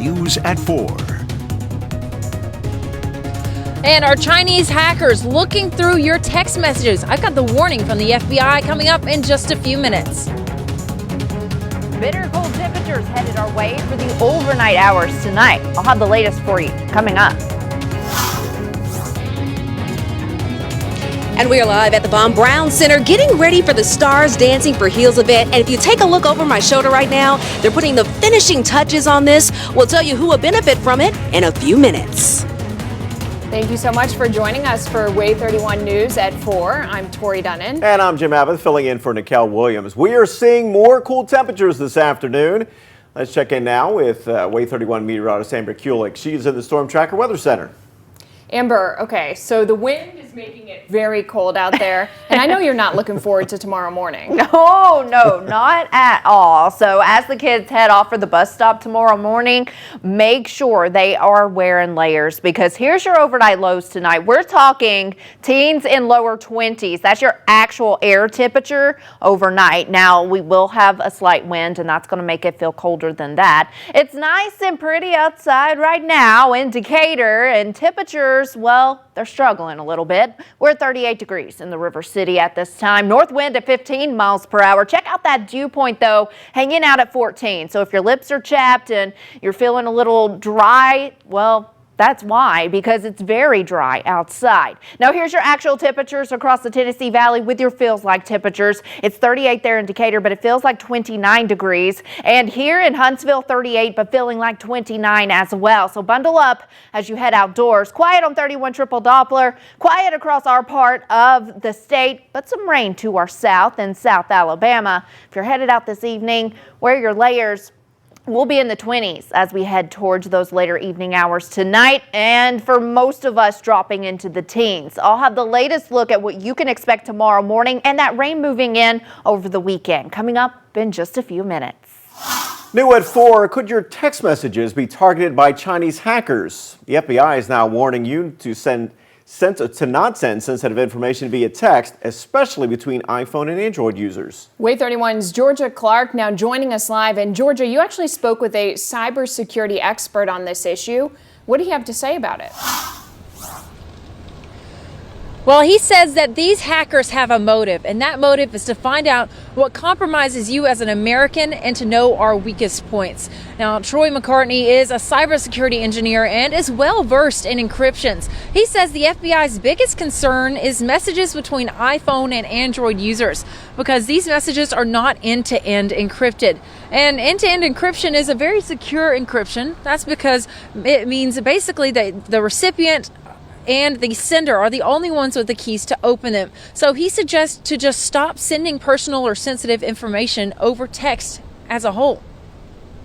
News at 4. And our Chinese hackers looking through your text messages. I've got the warning from the FBI coming up in just a few minutes. Bitter cold temperatures headed our way for the overnight hours tonight. I'll have the latest for you coming up. And we are live at the Von Braun Center getting ready for the Stars Dancing for Heels event. And if you take a look over my shoulder right now, they're putting the finishing touches on this. We'll tell you who will benefit from it in a few minutes. Thank you so much for joining us for Wave 31 News at 4. I'm Tori Dunnan. And I'm Jim Abbott filling in for Nicole Williams. We are seeing more cool temperatures this afternoon. Let's check in now with Wave 31 meteorologist Amber Kulick. She's in the Storm Tracker Weather Center. Amber, okay, so the wind is making it very cold out there, and I know you're not looking forward to tomorrow morning. No, not at all. So as the kids head off for the bus stop tomorrow morning, make sure they are wearing layers, because here's your overnight lows tonight. We're talking teens in lower 20s. That's your actual air temperature overnight. Now, we will have a slight wind, and that's going to make it feel colder than that. It's nice and pretty outside right now in Decatur, and temperatures, well, they're struggling a little bit. We're at 38 degrees in the River City at this time. North wind at 15 miles per hour. Check out that dew point, though, hanging out at 14. So if your lips are chapped and you're feeling a little dry, well, that's why, because it's very dry outside. Now here's your actual temperatures across the Tennessee Valley with your feels like temperatures. It's 38 there in Decatur, but it feels like 29 degrees. And here in Huntsville, 38, but feeling like 29 as well. So bundle up as you head outdoors. Quiet on 31 triple Doppler. Quiet across our part of the state, but some rain to our south and South Alabama. If you're headed out this evening, wear your layers. We'll be in the 20s as we head towards those later evening hours tonight, and for most of us dropping into the teens. I'll have the latest look at what you can expect tomorrow morning and that rain moving in over the weekend coming up in just a few minutes. New at 4, could your text messages be targeted by Chinese hackers? The FBI is now warning you to not send sensitive information via text, especially between iPhone and Android users. Wave 31's Georgia Clark now joining us live. And Georgia, you actually spoke with a cybersecurity expert on this issue. What do you have to say about it? Well, he says that these hackers have a motive, and that motive is to find out what compromises you as an American and to know our weakest points. Now, Troy McCartney is a cybersecurity engineer and is well versed in encryptions. He says the FBI's biggest concern is messages between iPhone and Android users, because these messages are not end-to-end encrypted. And end-to-end encryption is a very secure encryption. That's because it means basically that the recipient and the sender are the only ones with the keys to open them. So he suggests to just stop sending personal or sensitive information over text as a whole.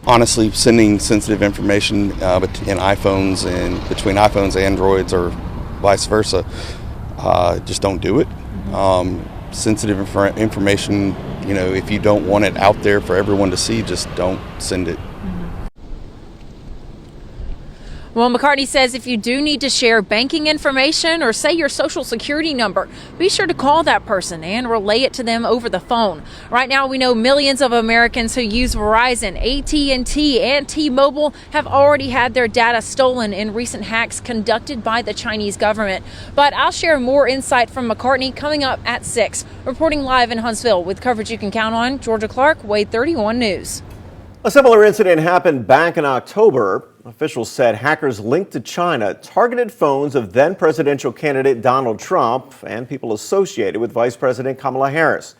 Honestly, sending sensitive information in iPhones and between iPhones and Androids or vice versa, just don't do it. Sensitive information, if you don't want it out there for everyone to see, just don't send it. Well, McCartney says if you do need to share banking information or say your social security number, be sure to call that person and relay it to them over the phone. Right now, we know millions of Americans who use Verizon, AT&T, and T-Mobile have already had their data stolen in recent hacks conducted by the Chinese government. But I'll share more insight from McCartney coming up at 6. Reporting live in Huntsville with coverage you can count on, Georgia Clark, Wave 31 News. A similar incident happened back in October. Officials said hackers linked to China targeted phones of then presidential candidate Donald Trump and people associated with Vice President Kamala Harris.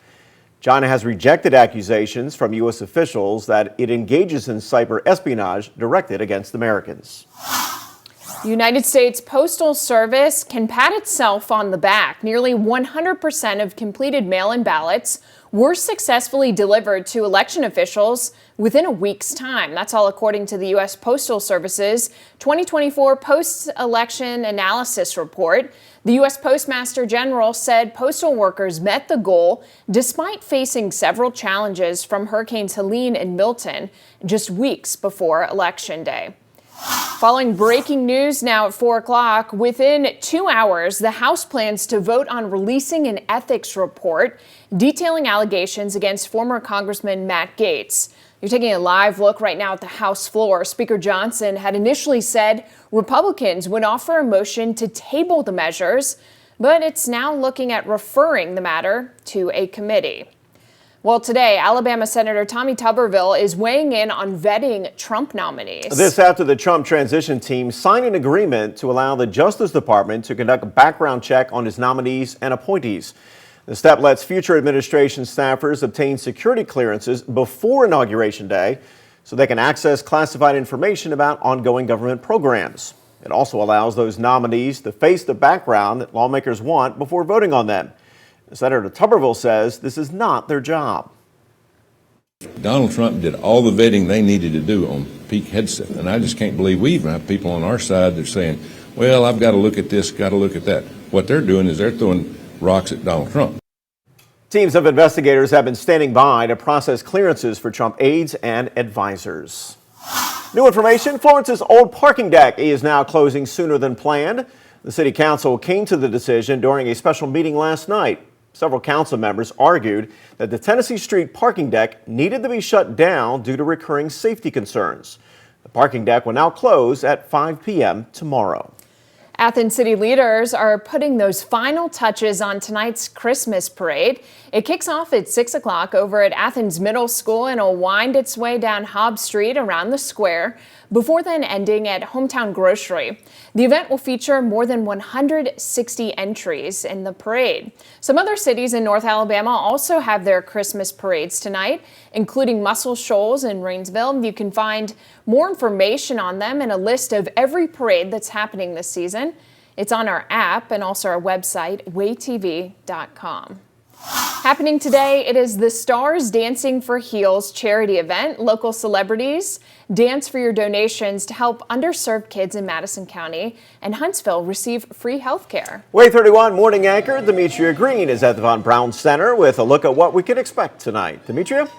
China has rejected accusations from U.S. officials that it engages in cyber espionage directed against Americans. The United States Postal Service can pat itself on the back. Nearly 100% of completed mail-in ballots were successfully delivered to election officials within a week's time. That's all according to the U.S. Postal Service's 2024 Post-Election Analysis Report. The U.S. Postmaster General said postal workers met the goal despite facing several challenges from Hurricanes Helene and Milton just weeks before Election Day. Following breaking news now at 4 o'clock, within 2 hours, the House plans to vote on releasing an ethics report detailing allegations against former Congressman Matt Gaetz. You're taking a live look right now at the House floor. Speaker Johnson had initially said Republicans would offer a motion to table the measures, but it's now looking at referring the matter to a committee. Well, today, Alabama Senator Tommy Tuberville is weighing in on vetting Trump nominees. This after the Trump transition team signed an agreement to allow the Justice Department to conduct a background check on his nominees and appointees. The step lets future administration staffers obtain security clearances before Inauguration Day so they can access classified information about ongoing government programs. It also allows those nominees to face the background that lawmakers want before voting on them. Senator Tuberville says this is not their job. Donald Trump did all the vetting they needed to do on Peak Headset, and I just can't believe we even have people on our side that are saying, well, I've got to look at this, got to look at that. What they're doing is they're throwing rocks at Donald Trump. Teams of investigators have been standing by to process clearances for Trump aides and advisors. New information, Florence's old parking deck is now closing sooner than planned. The city council came to the decision during a special meeting last night. Several council members argued that the Tennessee Street parking deck needed to be shut down due to recurring safety concerns. The parking deck will now close at 5 p.m. tomorrow. Athens city leaders are putting those final touches on tonight's Christmas parade. It kicks off at 6 o'clock over at Athens Middle School and will wind its way down Hobbs Street around the square before then ending at Hometown Grocery. The event will feature more than 160 entries in the parade. Some other cities in North Alabama also have their Christmas parades tonight, including Muscle Shoals and Rainsville. You can find more information on them and a list of every parade that's happening this season. It's on our app and also our website, waytv.com. Happening today, it is the Stars Dancing for Heels charity event. Local celebrities dance for your donations to help underserved kids in Madison County and Huntsville receive free health care. Way 31 morning anchor Demetria Green is at the Von Braun Center with a look at what we can expect tonight. Demetria?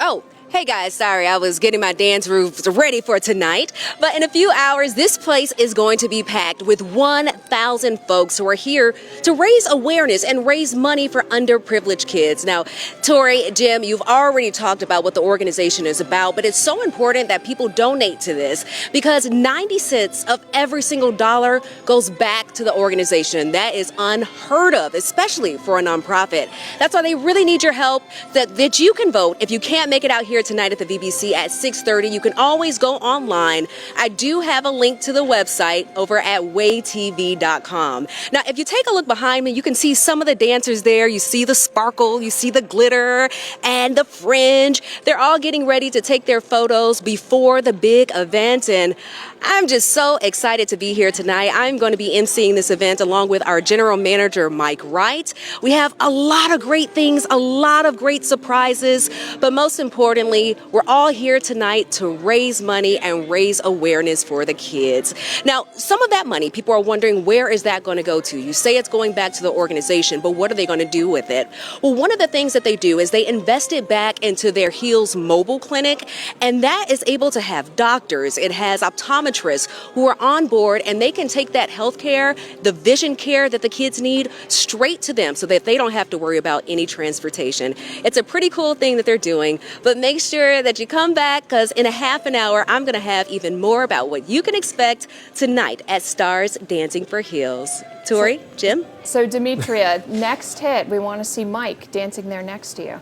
Oh, hey guys, sorry, I was getting my dance moves ready for tonight. But in a few hours, this place is going to be packed with 1,000 folks who are here to raise awareness and raise money for underprivileged kids. Now, Tori, Jim, you've already talked about what the organization is about, but it's so important that people donate to this because 90 cents of every single dollar goes back to the organization. That is unheard of, especially for a nonprofit. That's why they really need your help, that you can vote. If you can't make it out here tonight at the VBC at 6:30. You can always go online. I do have a link to the website over at waytv.com. Now, if you take a look behind me, you can see some of the dancers there. You see the sparkle, you see the glitter and the fringe. They're all getting ready to take their photos before the big event, and I'm just so excited to be here tonight. I'm going to be emceeing this event along with our general manager, Mike Wright. We have a lot of great things, a lot of great surprises, but most importantly, we're all here tonight to raise money and raise awareness for the kids. Now, some of that money, people are wondering, where is that going to go to? You say it's going back to the organization, but what are they going to do with it? Well, one of the things that they do is they invest it back into their Heels mobile clinic, and that is able to have doctors. It has optometrists who are on board, and they can take that health care, the vision care that the kids need, straight to them so that they don't have to worry about any transportation. It's a pretty cool thing that they're doing, but make sure that you come back because in a half an hour, I'm going to have even more about what you can expect tonight at Stars Dancing for Heels. Tori, Jim? So, Demetria, next hit, we want to see Mike dancing there next to you.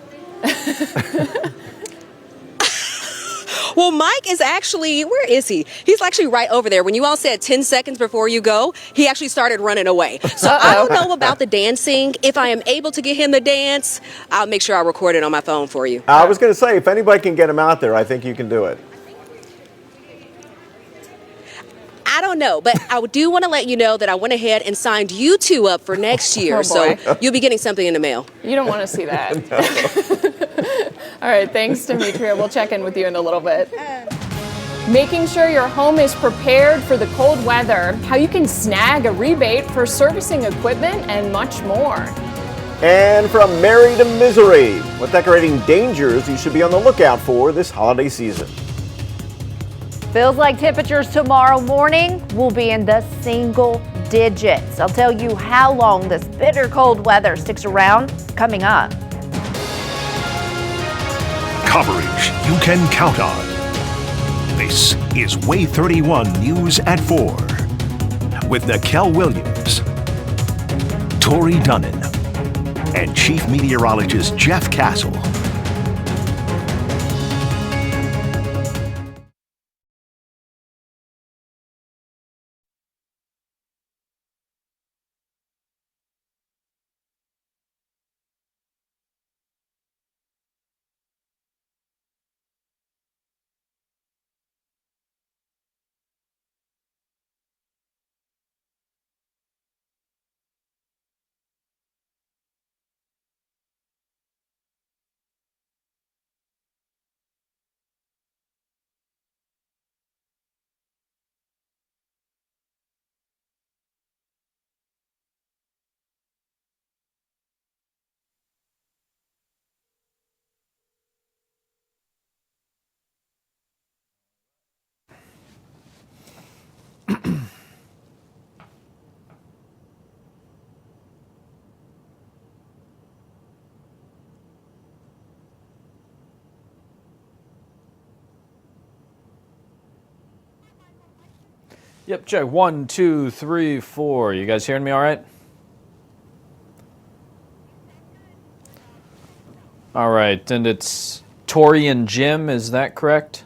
Well, Mike is actually, where is he? He's actually right over there. When you all said 10 seconds before you go, he actually started running away. So I don't know about the dancing. If I am able to get him to dance, I'll make sure I record it on my phone for you. I was going to say, if anybody can get him out there, I think you can do it. I don't know, but I do want to let you know that I went ahead and signed you two up for next year. Oh, so you'll be getting something in the mail. You don't want to see that. All right, thanks, Demetria. We'll check in with you in a little bit. Making sure your home is prepared for the cold weather, how you can snag a rebate for servicing equipment, and much more. And from merry to misery, what decorating dangers you should be on the lookout for this holiday season. Feels like temperatures tomorrow morning will be in the single digits. I'll tell you how long this bitter cold weather sticks around coming up. Coverage you can count on. This is Way 31 News at 4 with Nikel Williams, Tori Dunnan, and Chief Meteorologist Jeff Castle. Yep, check. 1, 2, 3, 4. You guys hearing me all right? All right, and it's Tori and Jim, is that correct?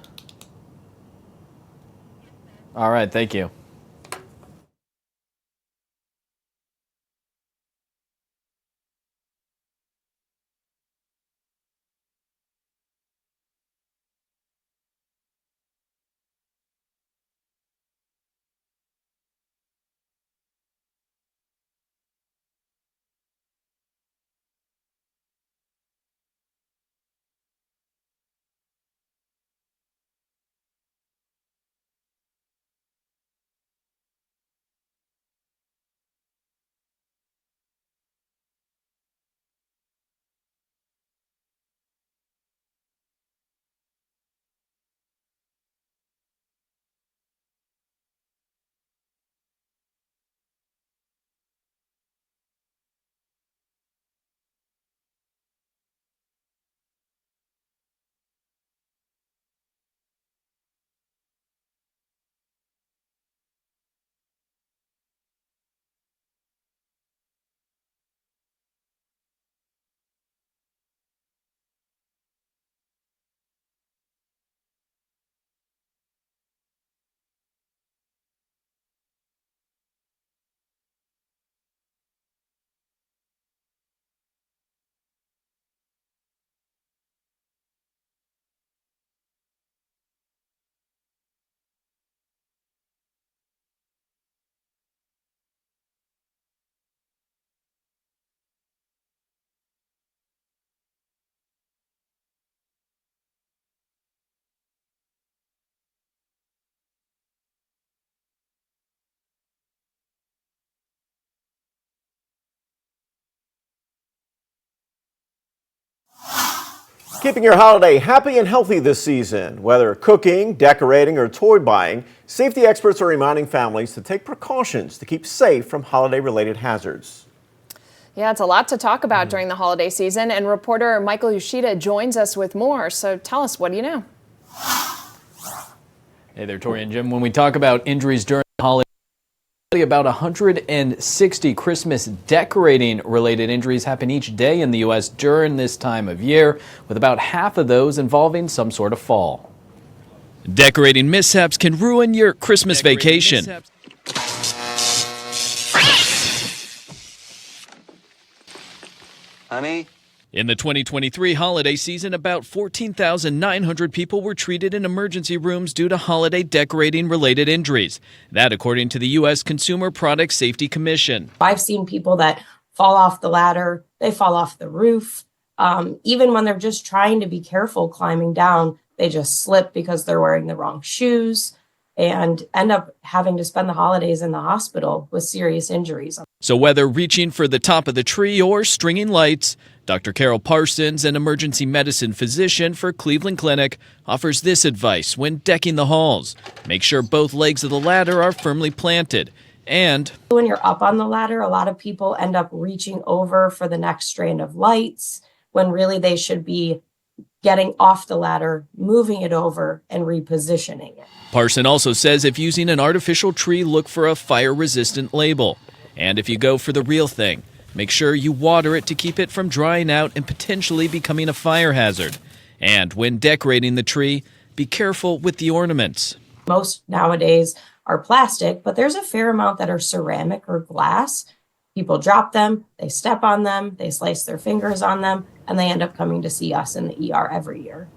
All right, thank you. Keeping your holiday happy and healthy this season. Whether cooking, decorating, or toy buying, safety experts are reminding families to take precautions to keep safe from holiday-related hazards. Yeah, it's a lot to talk about during the holiday season, and reporter Michael Yoshida joins us with more. So tell us, what do you know? Hey there, Tori and Jim. When we talk about injuries during the holiday, about 160 Christmas decorating related injuries happen each day in the U.S. during this time of year, with about half of those involving some sort of fall. Decorating mishaps can ruin your Christmas vacation. Honey? In the 2023 holiday season, about 14,900 people were treated in emergency rooms due to holiday decorating-related injuries. That according to the U.S. Consumer Product Safety Commission. I've seen people that fall off the ladder, they fall off the roof. Even when they're just trying to be careful climbing down, they just slip because they're wearing the wrong shoes and end up having to spend the holidays in the hospital with serious injuries. So whether reaching for the top of the tree or stringing lights, Dr. Carol Parsons, an emergency medicine physician for Cleveland Clinic, offers this advice when decking the halls. Make sure both legs of the ladder are firmly planted. And when you're up on the ladder, a lot of people end up reaching over for the next strand of lights when really they should be getting off the ladder, moving it over, and repositioning it. Parson also says if using an artificial tree, look for a fire-resistant label. And if you go for the real thing, make sure you water it to keep it from drying out and potentially becoming a fire hazard. And when decorating the tree, be careful with the ornaments. Most nowadays are plastic, but there's a fair amount that are ceramic or glass. People drop them, they step on them, they slice their fingers on them, and they end up coming to see us in the ER every year.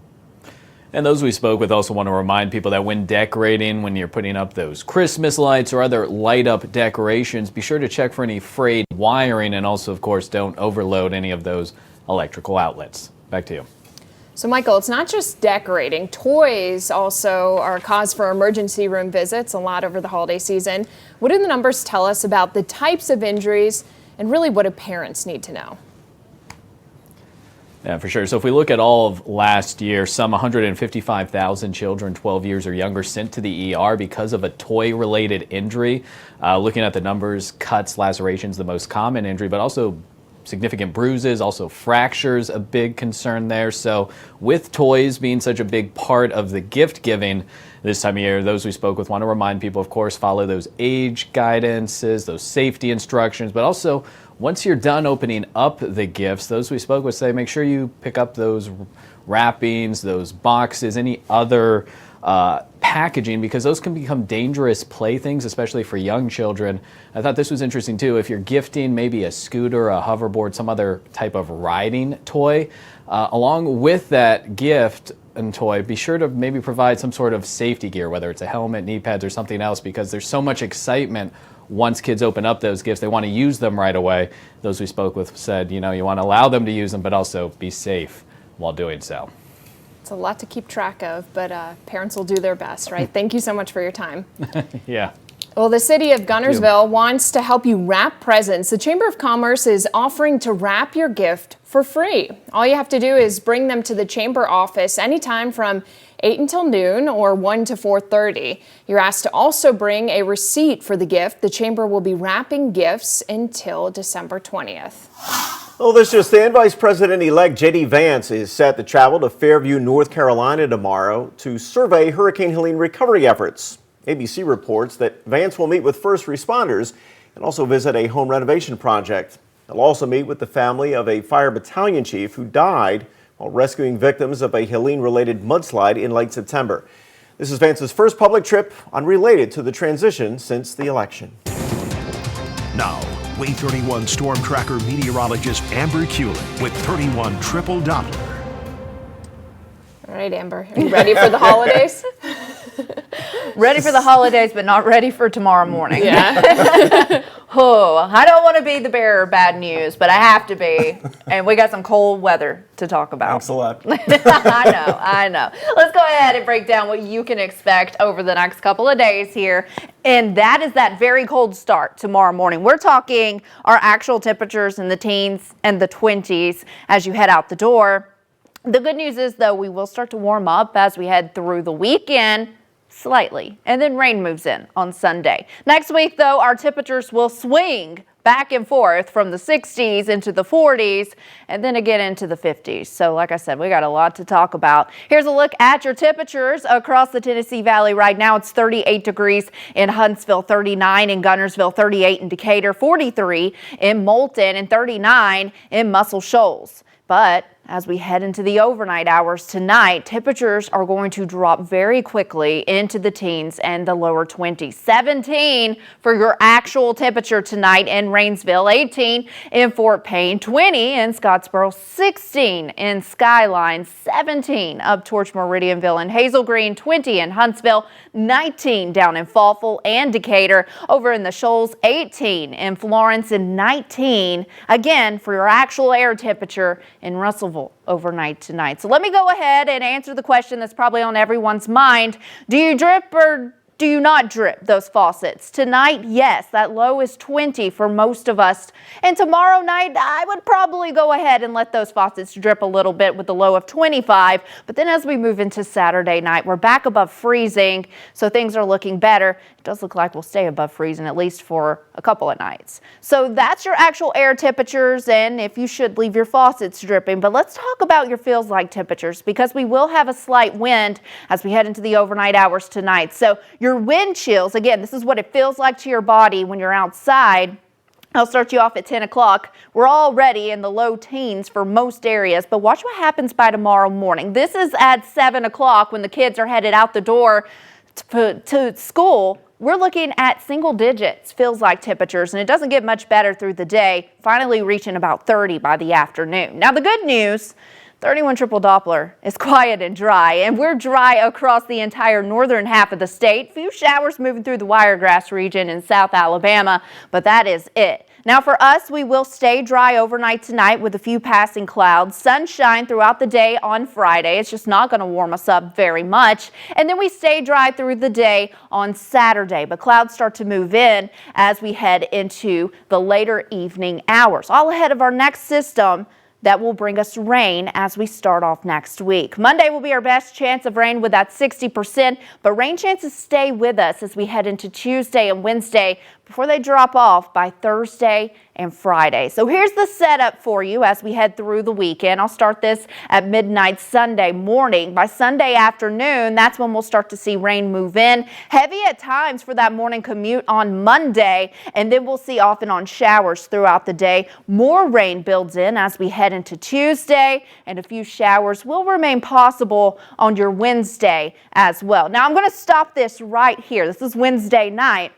And those we spoke with also want to remind people that when decorating, when you're putting up those Christmas lights or other light up decorations, be sure to check for any frayed wiring, and also, of course, don't overload any of those electrical outlets. Back to you. So, Michael, it's not just decorating. Toys also are a cause for emergency room visits a lot over the holiday season. What do the numbers tell us about the types of injuries, and really what do parents need to know? Yeah, for sure. So if we look at all of last year, some 155,000 children 12 years or younger sent to the ER because of a toy-related injury. Looking at the numbers, cuts, lacerations, the most common injury, but also significant bruises, also fractures, a big concern there. So with toys being such a big part of the gift giving this time of year, those we spoke with want to remind people, of course, follow those age guidances, those safety instructions, but also once you're done opening up the gifts, those we spoke with say make sure you pick up those wrappings, those boxes, any other packaging, because those can become dangerous playthings, especially for young children. I thought this was interesting too. If you're gifting maybe a scooter, a hoverboard, some other type of riding toy, along with that gift and toy, be sure to maybe provide some sort of safety gear, whether it's a helmet, knee pads, or something else, because there's so much excitement once kids open up those gifts. They want to use them right away. Those we spoke with said, you want to allow them to use them, but also be safe while doing so. It's a lot to keep track of, but parents will do their best, right? Thank you so much for your time. Yeah. Well, the city of Guntersville wants to help you wrap presents. The Chamber of Commerce is offering to wrap your gift for free. All you have to do is bring them to the chamber office anytime from 8 until noon or 1 to 4:30. You're asked to also bring a receipt for the gift. The chamber will be wrapping gifts until December 20th. Well, this just in. Vice President-elect J.D. Vance is set to travel to Fairview, North Carolina tomorrow to survey Hurricane Helene recovery efforts. ABC reports that Vance will meet with first responders and also visit a home renovation project. He'll also meet with the family of a fire battalion chief who died while rescuing victims of a Helene-related mudslide in late September. This is Vance's first public trip unrelated to the transition since the election. Now, Way 31 Storm Tracker meteorologist Amber Kulick with 31 Triple Doppler. All right, Amber, are you ready for the holidays? Ready for the holidays, but not ready for tomorrow morning. Yeah. Oh, I don't want to be the bearer of bad news, but I have to be. And we got some cold weather to talk about. Thanks a lot. I know. Let's go ahead and break down what you can expect over the next couple of days here. And that is that very cold start tomorrow morning. We're talking our actual temperatures in the teens and the 20s as you head out the door. The good news is, though, we will start to warm up as we head through the weekend. Slightly, and then rain moves in on Sunday. Next week, though, our temperatures will swing back and forth from the 60s into the 40s and then again into the 50s. So like I said, we got a lot to talk about. Here's a look at your temperatures across the Tennessee Valley right now. It's 38 degrees in Huntsville, 39 in Guntersville, 38 in Decatur, 43 in Moulton, and 39 in Muscle Shoals. But as we head into the overnight hours tonight, temperatures are going to drop very quickly into the teens and the lower 20s. 17 for your actual temperature tonight in Rainsville, 18 in Fort Payne, 20 in Scottsboro, 16 in Skyline, 17 up towards Meridianville and Hazel Green, 20 in Huntsville, 19 down in Fawful and Decatur. Over in the Shoals, 18 in Florence, and 19 again for your actual air temperature in Russellville overnight tonight. So let me go ahead and answer the question that's probably on everyone's mind. Do you drip or do you not drip those faucets? Tonight, yes, that low is 20 for most of us. And tomorrow night, I would probably go ahead and let those faucets drip a little bit with a low of 25. But then as we move into Saturday night, we're back above freezing, so things are looking better. It does look like we'll stay above freezing at least for a couple of nights. So that's your actual air temperatures and if you should leave your faucets dripping. But let's talk about your feels like temperatures because we will have a slight wind as we head into the overnight hours tonight. So your wind chills, again, this is what it feels like to your body when you're outside. I'll start you off at 10 o'clock. We're already in the low teens for most areas, but watch what happens by tomorrow morning. This is at 7 o'clock when the kids are headed out the door to school. We're looking at single digits, feels like temperatures, and it doesn't get much better through the day, finally reaching about 30 by the afternoon. Now, the good news, 31 triple Doppler is quiet and dry, and we're dry across the entire northern half of the state. Few showers moving through the Wiregrass region in South Alabama, but that is it. Now for us, we will stay dry overnight tonight with a few passing clouds. Sunshine throughout the day on Friday. It's just not going to warm us up very much. And then we stay dry through the day on Saturday, but clouds start to move in as we head into the later evening hours. All ahead of our next system that will bring us rain as we start off next week. Monday will be our best chance of rain with that 60%, but rain chances stay with us as we head into Tuesday and Wednesday before they drop off by Thursday and Friday. So here's the setup for you as we head through the weekend. I'll start this at midnight Sunday morning. By Sunday afternoon, that's when we'll start to see rain move in. Heavy at times for that morning commute on Monday, and then we'll see off and on showers throughout the day. More rain builds in as we head into Tuesday, and a few showers will remain possible on your Wednesday as well. Now I'm going to stop this right here. This is Wednesday night.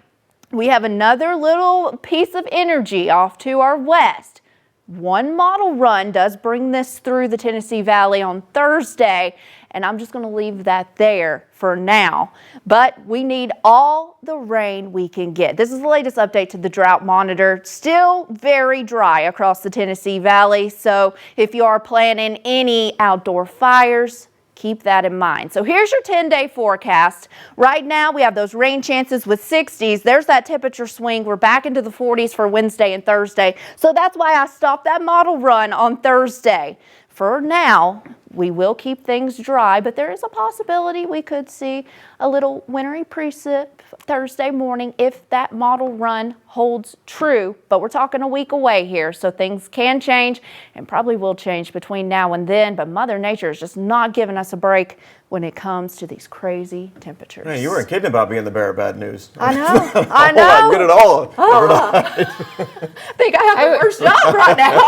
We have another little piece of energy off to our west. One model run does bring this through the Tennessee Valley on Thursday, and I'm just going to leave that there for now. But we need all the rain we can get. This is the latest update to the drought monitor. Still very dry across the Tennessee Valley, so if you are planning any outdoor fires, keep that in mind. So here's your 10-day forecast. Right now we have those rain chances with 60s. There's that temperature swing. We're back into the 40s for Wednesday and Thursday. So that's why I stopped that model run on Thursday. For now, we will keep things dry, but there is a possibility we could see a little wintry precip Thursday morning if that model run holds true. But we're talking a week away here, so things can change and probably will change between now and then. But Mother Nature is just not giving us a break when it comes to these crazy temperatures. Man, you weren't kidding about being the bearer of bad news. I know. I know. Not good at all. I think I have the worst job right now.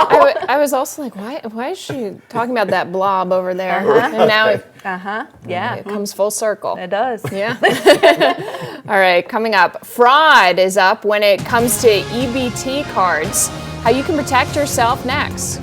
I was also like, why is she talking about that blob over there? And now it comes full circle. It does. Yeah. All right, coming up, fraud is up when it comes to EBT cards. How you can protect yourself next.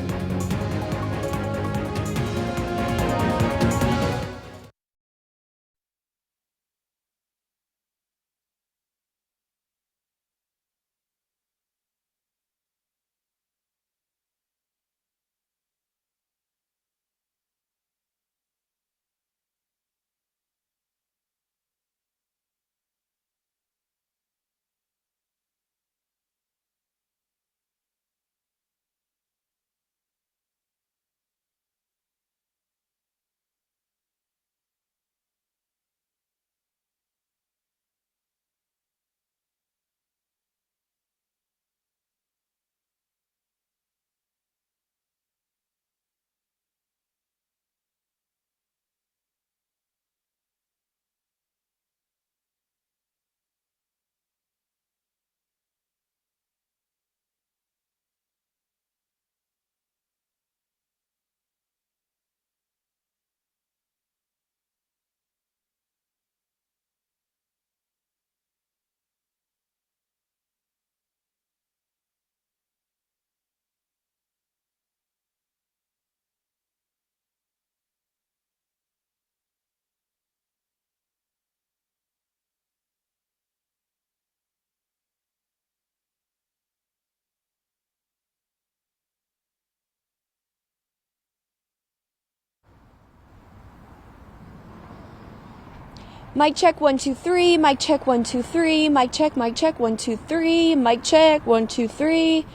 Mic check 1 2 3. Mic check 1 2 3. Mic check 1 2 3. Mic check 1 2 3.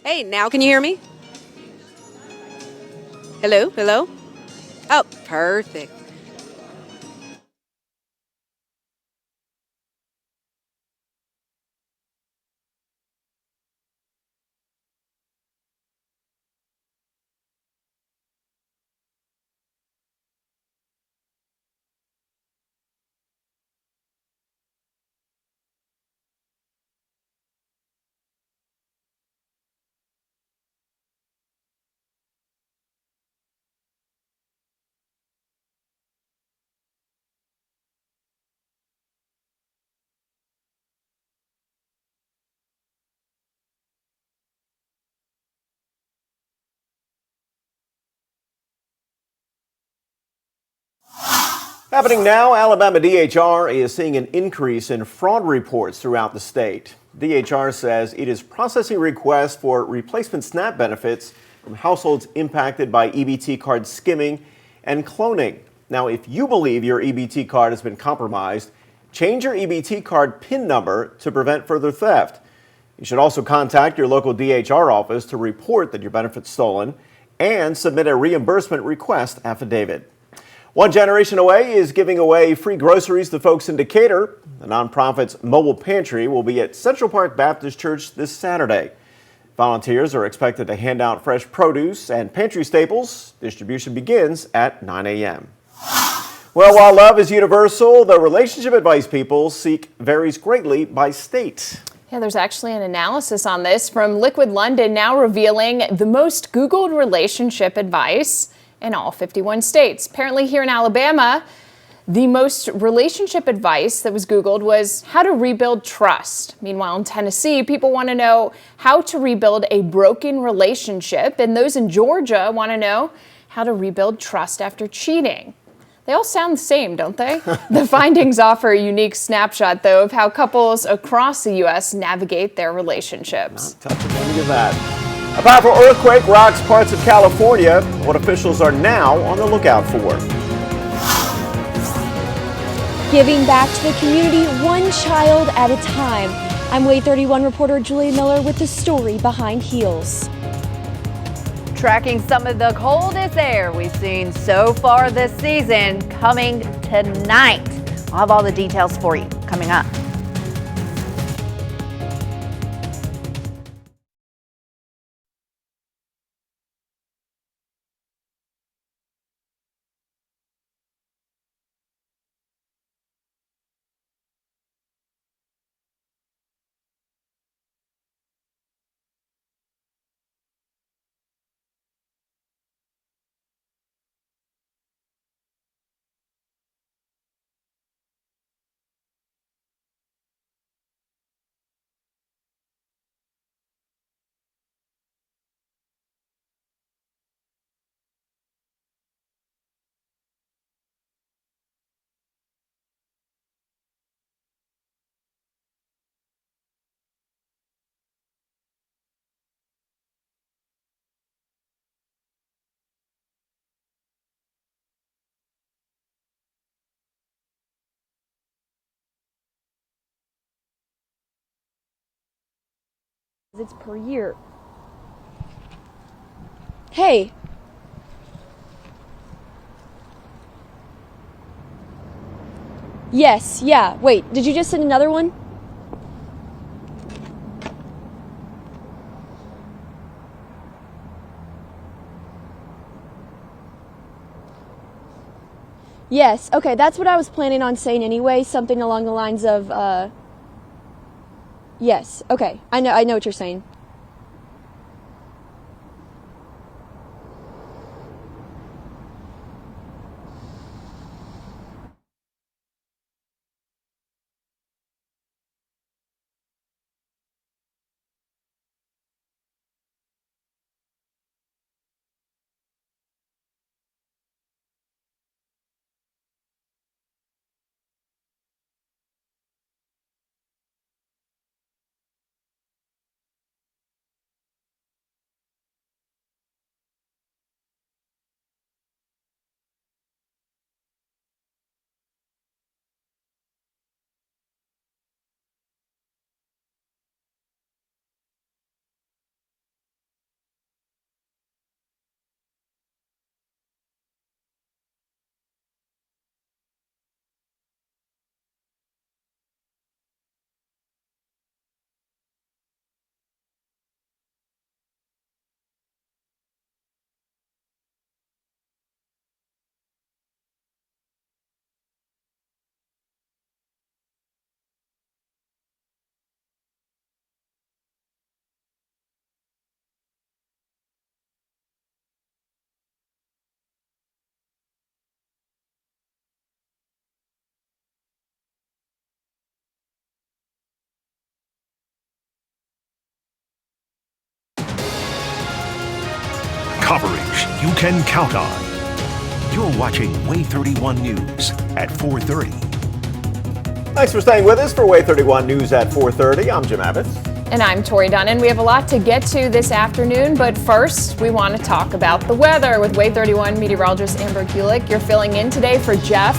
Hey, now can you hear me? Hello, hello? Oh, perfect. Happening now, Alabama DHR is seeing an increase in fraud reports throughout the state. DHR says it is processing requests for replacement SNAP benefits from households impacted by EBT card skimming and cloning. Now, if you believe your EBT card has been compromised, change your EBT card PIN number to prevent further theft. You should also contact your local DHR office to report that your benefit's stolen and submit a reimbursement request affidavit. One Generation Away is giving away free groceries to folks in Decatur. The nonprofit's mobile pantry will be at Central Park Baptist Church this Saturday. Volunteers are expected to hand out fresh produce and pantry staples. Distribution begins at 9 a.m. Well, while love is universal, the relationship advice people seek varies greatly by state. Yeah, there's actually an analysis on this from Liquid London now revealing the most Googled relationship advice in all 51 states. Apparently here in Alabama, the most relationship advice that was Googled was how to rebuild trust. Meanwhile, in Tennessee, people want to know how to rebuild a broken relationship, and those in Georgia want to know how to rebuild trust after cheating. They all sound the same, don't they? The findings offer a unique snapshot, though, of how couples across the U.S. navigate their relationships. Not touching any of that. A powerful earthquake rocks parts of California. What officials are now on the lookout for. Giving back to the community one child at a time. I'm Wave 31 reporter Julie Miller with the story behind Heels. Tracking some of the coldest air we've seen so far this season coming tonight. I'll have all the details for you coming up. It's per year. Hey. Yes, yeah. Wait, did you just send another one? Yes, okay, that's what I was planning on saying anyway, something along the lines of, yes, okay, I know what you're saying. Coverage you can count on. You're watching Way 31 News at 4:30. Thanks for staying with us for Way 31 News at 4:30. I'm Jim Abbott. And I'm Tori Dunnan. We have a lot to get to this afternoon, but first we want to talk about the weather with Way 31 meteorologist Amber Kulick. You're filling in today for Jeff.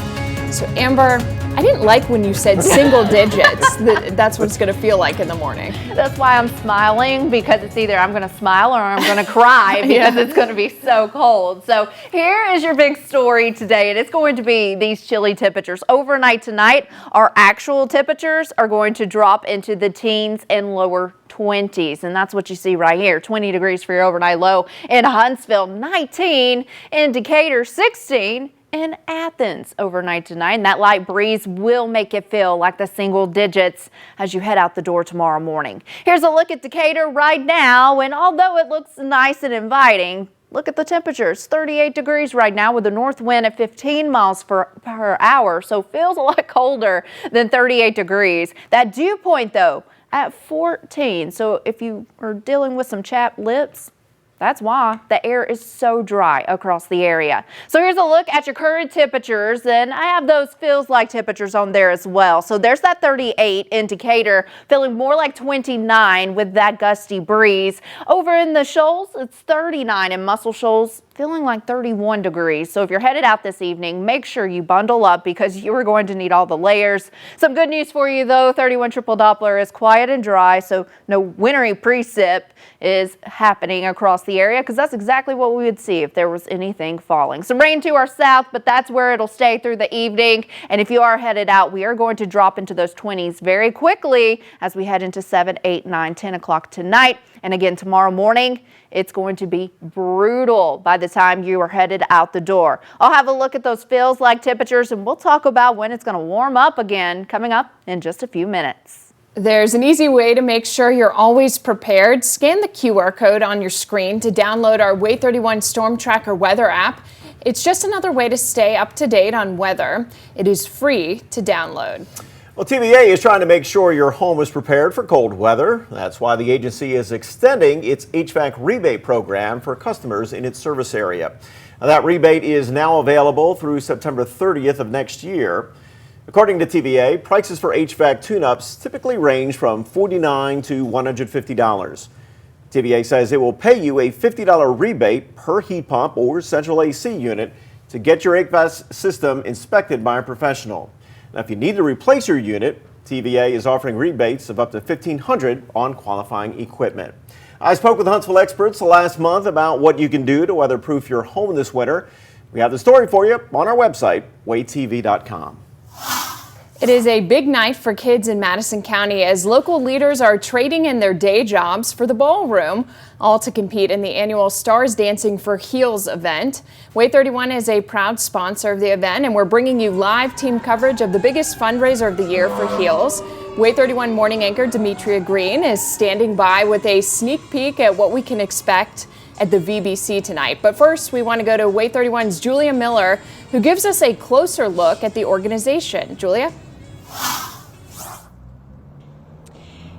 So Amber, I didn't like when you said single digits. That's what it's going to feel like in the morning. That's why I'm smiling, because it's either I'm going to smile or I'm going to cry because it's going to be so cold. So here is your big story today, and it's going to be these chilly temperatures. Overnight tonight, our actual temperatures are going to drop into the teens and lower 20s, and that's what you see right here. 20 degrees for your overnight low in Huntsville, 19 in Decatur, 16 in Athens overnight tonight, and that light breeze will make it feel like the single digits as you head out the door tomorrow morning. Here's a look at Decatur right now, and although it looks nice and inviting, look at the temperatures. 38 degrees right now with a north wind at 15 miles per hour, so feels a lot colder than 38 degrees. That dew point though at 14, so if you are dealing with some chapped lips, that's why the air is so dry across the area. So here's a look at your current temperatures, and I have those feels like temperatures on there as well. So there's that 38 in Decatur, feeling more like 29 with that gusty breeze. Over in the Shoals, it's 39 in Muscle Shoals, feeling like 31 degrees. So if you're headed out this evening, make sure you bundle up because you are going to need all the layers. Some good news for you though, 31 triple Doppler is quiet and dry, so no wintry precip is happening across the area, because that's exactly what we would see if there was anything falling. Some rain to our south, but that's where it'll stay through the evening. And if you are headed out, we are going to drop into those 20s very quickly as we head into 7, 8, 9, 10 o'clock tonight. And again, tomorrow morning, it's going to be brutal by the time you are headed out the door. I'll have a look at those feels like temperatures, and we'll talk about when it's going to warm up again coming up in just a few minutes. There's an easy way to make sure you're always prepared. Scan the QR code on your screen to download our Way 31 Storm Tracker weather app. It's just another way to stay up to date on weather. It is free to download. Well, TVA is trying to make sure your home is prepared for cold weather. That's why the agency is extending its HVAC rebate program for customers in its service area. Now, that rebate is now available through September 30th of next year. According to TVA, prices for HVAC tune-ups typically range from $49 to $150. TVA says it will pay you a $50 rebate per heat pump or central AC unit to get your HVAC system inspected by a professional. Now, if you need to replace your unit, TVA is offering rebates of up to $1,500 on qualifying equipment. I spoke with Huntsville experts last month about what you can do to weatherproof your home this winter. We have the story for you on our website, waytv.com. It is a big night for kids in Madison County as local leaders are trading in their day jobs for the ballroom, all to compete in the annual Stars Dancing for Heels event. Way 31 is a proud sponsor of the event, and we're bringing you live team coverage of the biggest fundraiser of the year for Heels. Way 31 morning anchor Demetria Green is standing by with a sneak peek at what we can expect at the VBC tonight. But first, we want to go to Way 31's Julia Miller, who gives us a closer look at the organization. Julia?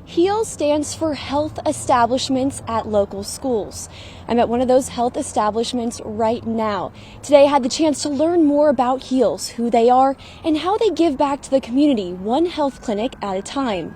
HEAL stands for Health Establishments at Local Schools. I'm at one of those health establishments right now. Today I had the chance to learn more about HEALS, who they are, and how they give back to the community, one health clinic at a time.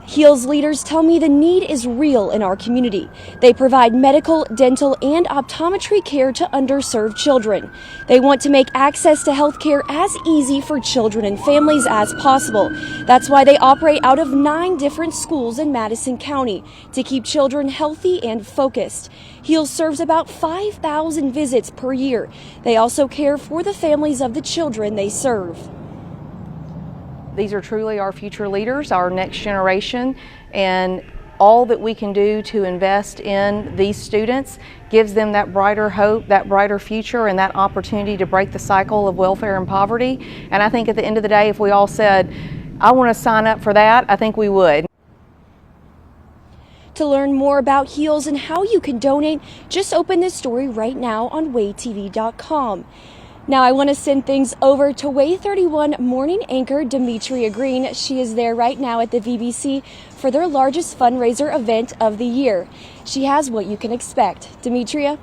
HEALS leaders tell me the need is real in our community. They provide medical, dental, and optometry care to underserved children. They want to make access to health care as easy for children and families as possible. That's why they operate out of 9 different schools in Madison County to keep children healthy and focused. HEALS serves about 5,000 visits per year. They also care for the families of the children they serve. These are truly our future leaders, our next generation, and all that we can do to invest in these students gives them that brighter hope, that brighter future, and that opportunity to break the cycle of welfare and poverty. And I think at the end of the day, if we all said, I want to sign up for that, I think we would. To learn more about HEALS and how you can donate, just open this story right now on waytv.com. Now I want to send things over to Way 31 morning anchor Demetria Green. She is there right now at the VBC for their largest fundraiser event of the year. She has what you can expect. Demetria?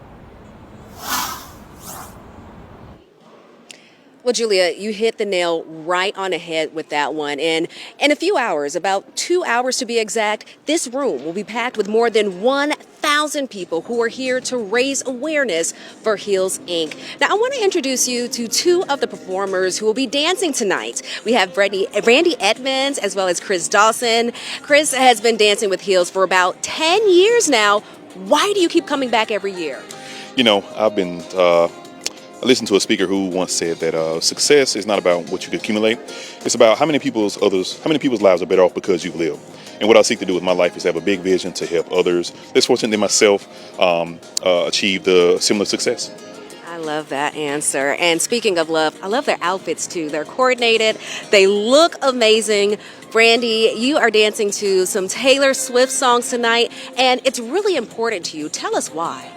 Well, Julia, you hit the nail right on the head with that one. And in a few hours, about 2 hours to be exact, this room will be packed with more than 1,000 people who are here to raise awareness for Heels Inc. Now, I want to introduce you to two of the performers who will be dancing tonight. We have Randy Edmonds as well as Chris Dawson. Chris has been dancing with Heels for about 10 years now. Why do you keep coming back every year? You know, I listened to a speaker who once said that success is not about what you can accumulate. It's about how many people's lives are better off because you've lived. And what I seek to do with my life is have a big vision to help others less fortunate than myself achieve the similar success. I love that answer. And speaking of love, I love their outfits too. They're coordinated. They look amazing. Brandy, you are dancing to some Taylor Swift songs tonight, and it's really important to you. Tell us why.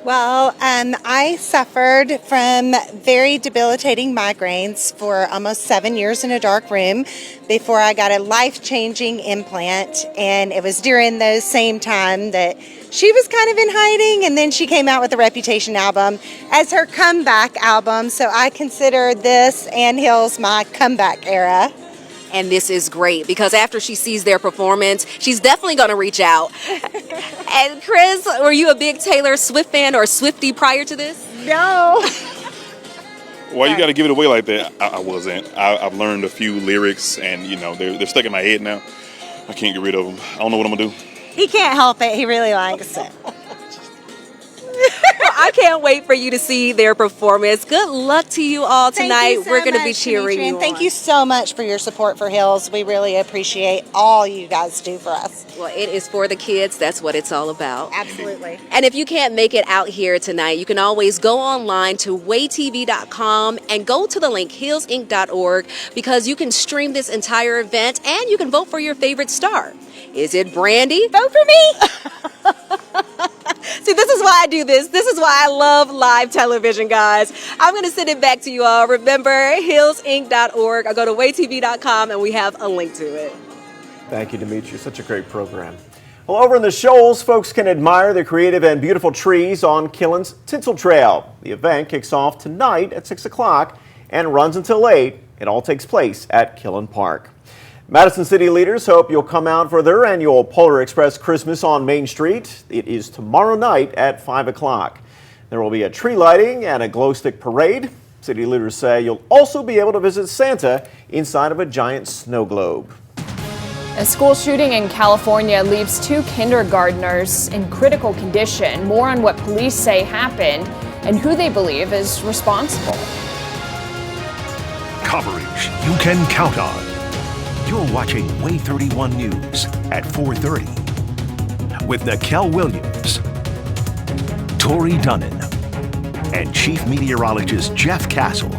Well, I suffered from very debilitating migraines for almost 7 years in a dark room before I got a life-changing implant, and it was during those same time that she was kind of in hiding, and then she came out with the Reputation album as her comeback album, so I consider this and Hills my comeback era. And this is great because after she sees their performance, she's definitely going to reach out. And Chris, were you a big Taylor Swift fan or Swiftie prior to this? No. Why you got to give it away like that? I wasn't. I've learned a few lyrics, and you know they're stuck in my head now. I can't get rid of them. I don't know what I'm gonna do. He can't help it. He really likes it. Well, I can't wait for you to see their performance. Good luck to you all tonight. Thank you so We're going to be much, cheering Dimitri, you and thank on. you so much for your support for Hills. We really appreciate all you guys do for us. Well, it is for the kids. That's what it's all about. Absolutely. And if you can't make it out here tonight, you can always go online to waytv.com and go to the link heelsinc.org because you can stream this entire event and you can vote for your favorite star. Is it Brandy? Vote for me. See, this is why I do this. This is why I love live television, guys. I'm going to send it back to you all. Remember, heelsinc.org. Or go to waytv.com and we have a link to it. Thank you, Dimitri. Such a great program. Well, over in the Shoals, folks can admire the creative and beautiful trees on Killen's Tinsel Trail. The event kicks off tonight at 6 o'clock and runs until 8. It all takes place at Killen Park. Madison City leaders hope you'll come out for their annual Polar Express Christmas on Main Street. It is tomorrow night at 5 o'clock. There will be a tree lighting and a glow stick parade. City leaders say you'll also be able to visit Santa inside of a giant snow globe. A school shooting in California leaves 2 kindergartners in critical condition. More on what police say happened and who they believe is responsible. Coverage you can count on. You're watching Way 31 News at 4:30 with Nikel Williams, Tori Dunnan, and Chief Meteorologist Jeff Castle.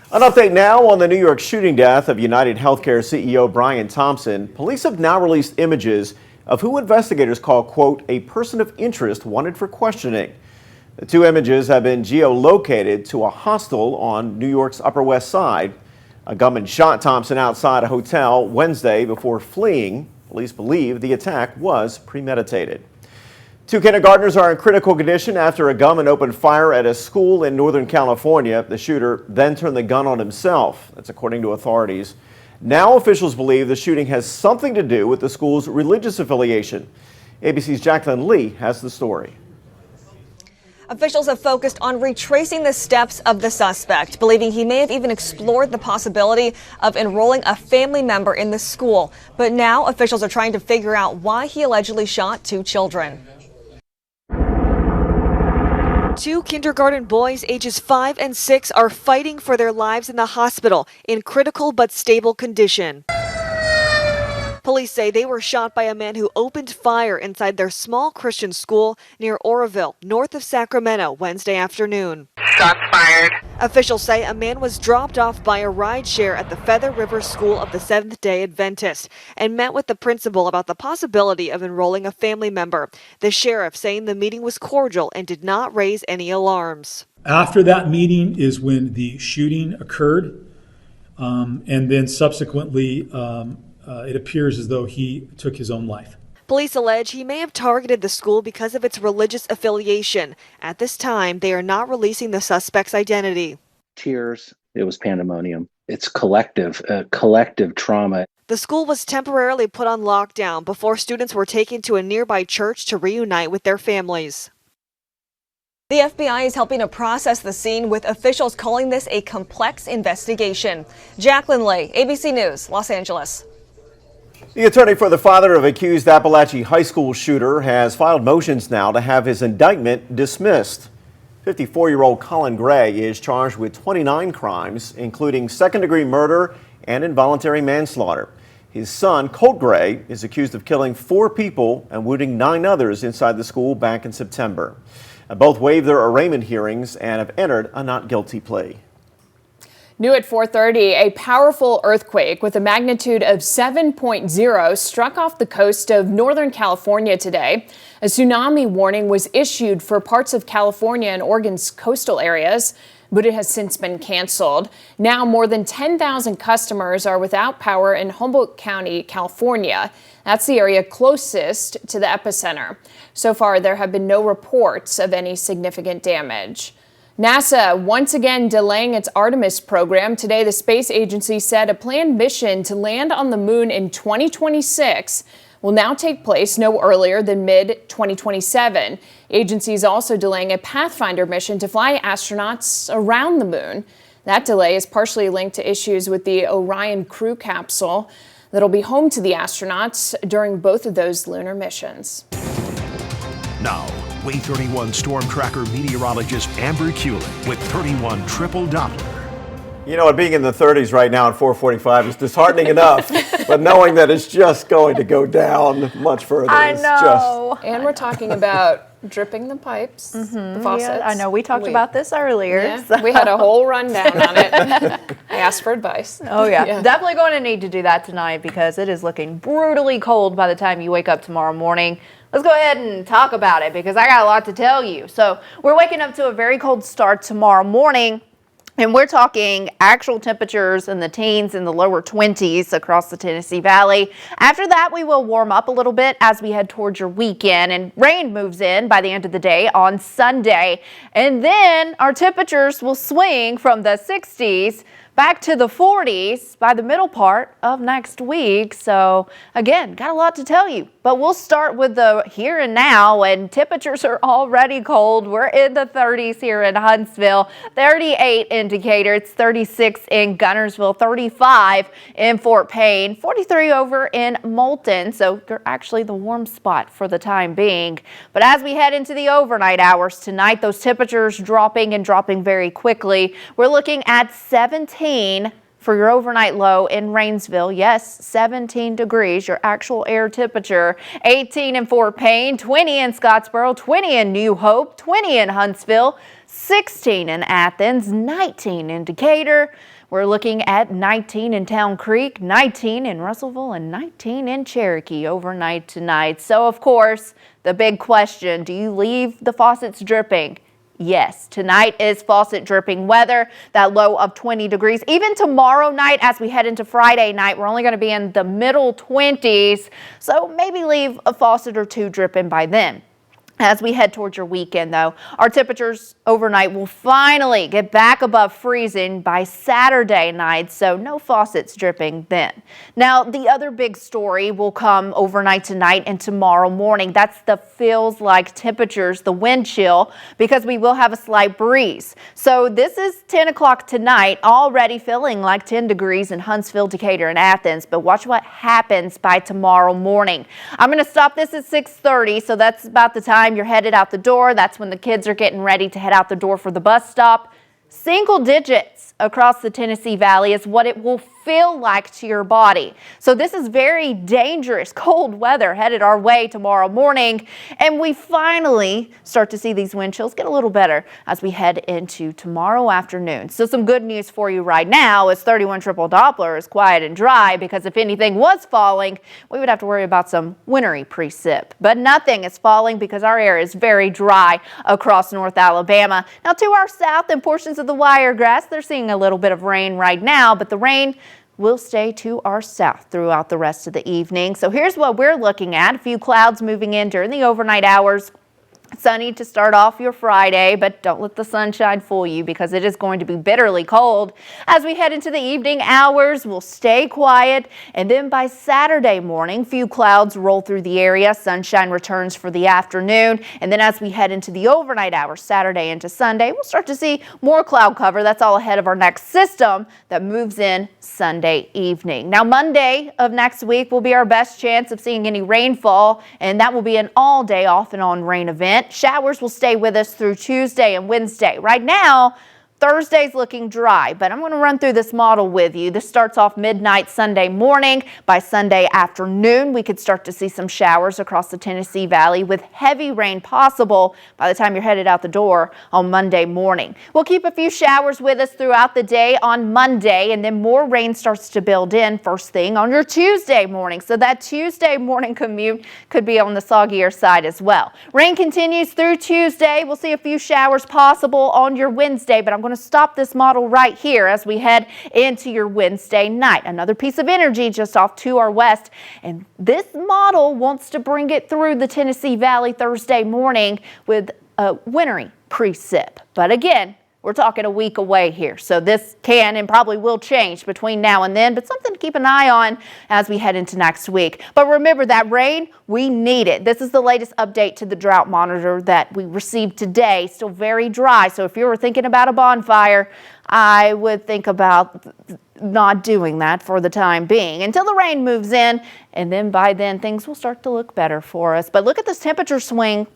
An update now on the New York shooting death of United Healthcare CEO Brian Thompson. Police have now released images of who investigators call, quote, a person of interest wanted for questioning. The two images have been geolocated to a hostel on New York's Upper West Side. A gunman shot Thompson outside a hotel Wednesday before fleeing. Police believe the attack was premeditated. Two kindergartners are in critical condition after a gunman opened fire at a school in Northern California. The shooter then turned the gun on himself. That's according to authorities. Now officials believe the shooting has something to do with the school's religious affiliation. ABC's Jacqueline Lee has the story. Officials have focused on retracing the steps of the suspect, believing he may have even explored the possibility of enrolling a family member in the school. But now officials are trying to figure out why he allegedly shot two children. Two kindergarten boys ages 5 and 6 are fighting for their lives in the hospital in critical but stable condition. Police say they were shot by a man who opened fire inside their small Christian school near Oroville, north of Sacramento, Wednesday afternoon. Shots fired. Officials say a man was dropped off by a rideshare at the Feather River School of the Seventh-day Adventist and met with the principal about the possibility of enrolling a family member. The sheriff saying the meeting was cordial and did not raise any alarms. After that meeting is when the shooting occurred, and then subsequently it appears as though he took his own life. Police allege he may have targeted the school because of its religious affiliation. At this time, they are not releasing the suspect's identity. Tears. It was pandemonium. It's collective trauma. The school was temporarily put on lockdown before students were taken to a nearby church to reunite with their families. The FBI is helping to process the scene, with officials calling this a complex investigation. Jacqueline Lee, ABC News, Los Angeles. The attorney for the father of accused Appalachia High School shooter has filed motions now to have his indictment dismissed. 54-year-old Colin Gray is charged with 29 crimes, including second-degree murder and involuntary manslaughter. His son, Colt Gray, is accused of killing 4 people and wounding 9 others inside the school back in September. Both waived their arraignment hearings and have entered a not guilty plea. New at 4:30, a powerful earthquake with a magnitude of 7.0 struck off the coast of Northern California today. A tsunami warning was issued for parts of California and Oregon's coastal areas, but it has since been canceled. Now more than 10,000 customers are without power in Humboldt County, California. That's the area closest to the epicenter. So far, there have been no reports of any significant damage. NASA once again delaying its Artemis program. Today, the space agency said a planned mission to land on the moon in 2026 will now take place no earlier than mid-2027. Agency is also delaying a Pathfinder mission to fly astronauts around the moon. That delay is partially linked to issues with the Orion crew capsule that'll be home to the astronauts during both of those lunar missions. Now, Wave 31 Storm Tracker meteorologist Amber Kulick with 31 Triple Doppler. You know, being in the 30s right now at 4:45 is disheartening enough, but knowing that it's just going to go down much further. I know. And we're talking about dripping the pipes, the faucets. Yeah, I know. We talked about this earlier. Yeah, so. we had a whole rundown on it. I asked for advice. Oh, yeah. Definitely going to need to do that tonight because it is looking brutally cold by the time you wake up tomorrow morning. Let's go ahead and talk about it because I got a lot to tell you. So we're waking up to a very cold start tomorrow morning. And we're talking actual temperatures in the teens and the lower 20s across the Tennessee Valley. After that, we will warm up a little bit as we head towards your weekend, and rain moves in by the end of the day on Sunday. And then our temperatures will swing from the 60s back to the 40s by the middle part of next week. So again, got a lot to tell you, but we'll start with the here and now, and temperatures are already cold. We're in the 30s here in Huntsville, 38 in Decatur, it's 36 in Gunnersville, 35 in Fort Payne, 43 over in Moulton. So they're actually the warm spot for the time being. But as we head into the overnight hours tonight, those temperatures dropping and dropping very quickly. We're looking at 17 for your overnight low in Rainsville. Yes, 17 degrees, your actual air temperature. 18 in Fort Payne, 20 in Scottsboro, 20 in New Hope, 20 in Huntsville, 16 in Athens, 19 in Decatur. We're looking at 19 in Town Creek, 19 in Russellville, and 19 in Cherokee overnight tonight. So, of course, the big question, do you leave the faucets dripping? Yes, tonight is faucet dripping weather, that low of 20 degrees. Even tomorrow night as we head into Friday night, we're only going to be in the middle 20s, so maybe leave a faucet or two dripping by then. As we head towards your weekend, though, our temperatures overnight will finally get back above freezing by Saturday night, so no faucets dripping then. Now, the other big story will come overnight tonight and tomorrow morning. That's the feels like temperatures, the wind chill, because we will have a slight breeze. So this is 10 o'clock tonight, already feeling like 10 degrees in Huntsville, Decatur, and Athens. But watch what happens by tomorrow morning. I'm going to stop this at 6:30, so that's about the time you're headed out the door. That's when the kids are getting ready to head out the door for the bus stop. Single digits across the Tennessee Valley is what it will feel like to your body. So this is very dangerous cold weather headed our way tomorrow morning, and we finally start to see these wind chills get a little better as we head into tomorrow afternoon. So some good news for you right now is 31 triple Doppler is quiet and dry, because if anything was falling, we would have to worry about some wintry precip. But nothing is falling because our air is very dry across North Alabama. Now to our south and portions of the Wiregrass, they're seeing a little bit of rain right now, but the rain will stay to our south throughout the rest of the evening. So here's what we're looking at. A few clouds moving in during the overnight hours. Sunny to start off your Friday, but don't let the sunshine fool you, because it is going to be bitterly cold. As we head into the evening hours, we'll stay quiet, and then by Saturday morning, few clouds roll through the area. Sunshine returns for the afternoon, and then as we head into the overnight hours, Saturday into Sunday, we'll start to see more cloud cover. That's all ahead of our next system that moves in Sunday evening. Now, Monday of next week will be our best chance of seeing any rainfall, and that will be an all-day off and on rain event. Showers will stay with us through Tuesday and Wednesday. Right now, Thursday's looking dry, but I'm going to run through this model with you. This starts off midnight Sunday morning. By Sunday afternoon, we could start to see some showers across the Tennessee Valley, with heavy rain possible by the time you're headed out the door on Monday morning. We'll keep a few showers with us throughout the day on Monday, and then more rain starts to build in first thing on your Tuesday morning. So that Tuesday morning commute could be on the soggier side as well. Rain continues through Tuesday. We'll see a few showers possible on your Wednesday, but I'm going to stop this model right here as we head into your Wednesday night. Another piece of energy just off to our west, and this model wants to bring it through the Tennessee Valley Thursday morning with a wintry precip. But again, we're talking a week away here, so this can and probably will change between now and then, but something to keep an eye on as we head into next week. But remember, that rain, we need it. This is the latest update to the drought monitor that we received today. Still very dry, so if you were thinking about a bonfire, I would think about not doing that for the time being until the rain moves in, and then by then things will start to look better for us. But look at this temperature swing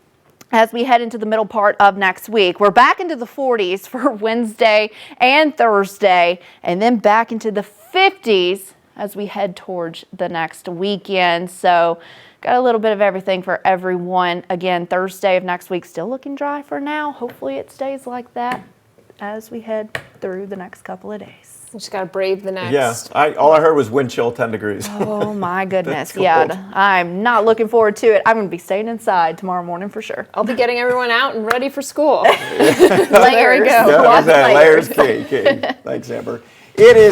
as we head into the middle part of next week. We're back into the 40s for Wednesday and Thursday, and then back into the 50s as we head towards the next weekend. So got a little bit of everything for everyone. Again, Thursday of next week still looking dry for now. Hopefully it stays like that as we head through the next couple of days. You just got to brave the next. Yeah, all I heard was wind chill 10 degrees. Oh my goodness. That's Yeah, cold. I'm not looking forward to it. I'm going to be staying inside tomorrow morning for sure. I'll be getting everyone out and ready for school. There we go. Yeah, Lots of layers layers. key. Thanks, Amber. It is